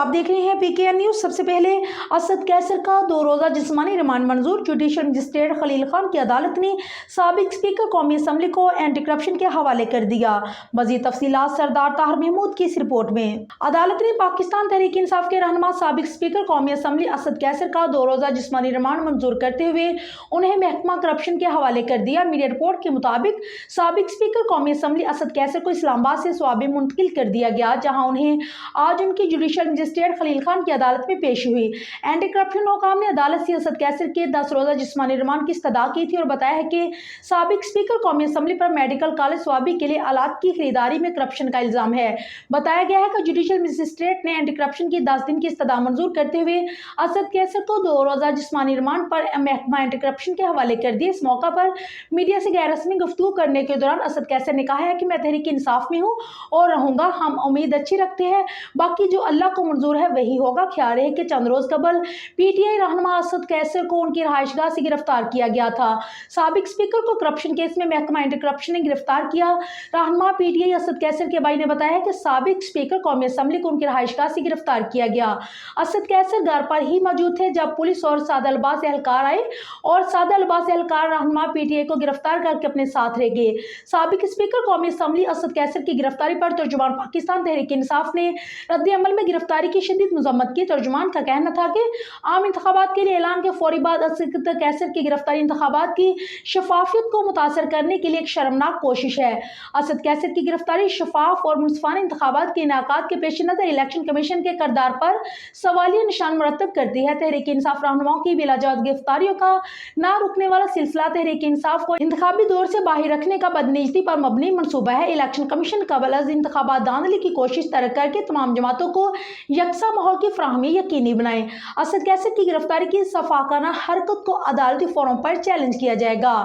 आप देख रहे हैं PKN न्यूज। सबसे पहले असद कैसर का 2 रोजा जिस्मानी रिमांड मंजूर। जुडिशल मजिस्ट्रेट खलील खान की अदालत ने साबिक स्पीकर कौमी असम्बली को एंटी करप्शन के हवाले कर दिया। मजीद तफसीलात सरदार ताहिर महमूद की इस रिपोर्ट में। अदालत ने पाकिस्तान तहरीक इंसाफ के रहनुमा साबिक स्पीकर कौमी असम्बली असद कैसर का 2 रोजा जिस्मानी रिमांड मंजूर करते हुए उन्हें महकमा करप्शन के हवाले कर दिया। मीडिया रिपोर्ट के मुताबिक साबिक स्पीकर कौमी असम्बली असद कैसर को इस्लामाबाद से स्वाबे मुंतकिल कर दिया गया, जहाँ उन्हें आज उनकी जुडिशल मजिस्ट्रेट खलील खान की अदालत में पेश हुई। एंटी करप्शन हुकाम ने अदालत से असद कैसर के 10 रोजा जिस्मानी रिमांड की इस्तदा की थी और बताया है कि साबिक स्पीकर कौमी असम्बली पर मेडिकल कॉलेज स्वाबी के लिए आलात की खरीदारी में करप्शन का इल्जाम है। बताया गया है कि जुडिशल मजिस्ट्रेट ने एंटी करप्शन की 10 दिन की इस्तदा मंजूर करते हुए असद कैसर को 2 रोजा जिस्मानी रिमांड पर महकमा एंटी करप्शन के हवाले कर दिए। इस मौका पर मीडिया से गैर रस्मी गुफ्तगू करने के दौरान असद कैसर ने कहा है कि मैं तहरीक इंसाफ में हूँ और रहूंगा। हम उम्मीद अच्छी रखते हैं, बाकी जो अल्लाह को मंजूर है वही होगा। ख्याल है कि चंद रोज कबल PTI रहनुमा असद कैसर को उनकी रहायशगाह से गिरफ्तार किया गया था। साबिक स्पीकर को करप्शन केस में महकमा एंटी करप्शन ने गिरफ्तार किया। रहनुमा PTI असद कैसर के भाई ने बताया कि साबिक स्पीकर कौमी असम्बली को उनकी रहायशगाह से गिरफ्तार किया गया। असद कैसर घर पर ही मौजूद थे जब पुलिस और सादा लिबास एहलकार आए और सादा लिबास एहलकार रहनुमा PTI को गिरफ्तार करके अपने साथ रह गए। साबिक स्पीकर कौमी असम्बली असद कैसर की गिरफ्तारी पर तर्जुमान पाकिस्तान तहरीक इंसाफ ने रद्द अमल में गिरफ्तारी की शदीद मजम्मत की। तर्जुमान का कहना था कि आम इंतखाबात के लिए ऐलान के फौरी बाद असद कैसर की गिरफ्तारी इंतखाबात की शफाफियत को मुतासर करने के लिए एक शर्मनाक कोशिश है। असद कैसर की गिरफ्तारी शफाफ और मुनसिफाना इंतखाबात के इनेकाद के पेश नज़र इलेक्शन कमीशन के किरदार पर सवालिया निशान मुरतब करती है। तहरीक इंसाफ रहनुमाओं की बिलाजवाब गिरफ्तारियों का ना रुकने वाला सिलसिला तहरीक इंसाफ को इंतखाबी दौर से बाहर रखने का बदनीयती पर मबनी मनसूबा है। इलेक्शन कमीशन कबल अज इंतखाबात धांधली की कोशिश तरक करके तमाम जमातों को यकसा माहौल की फ्राहमी यकीनी बनाए। असद कैसर की गिरफ्तारी की सफाकाना हरकत को अदालती फोरम पर चैलेंज किया जाएगा।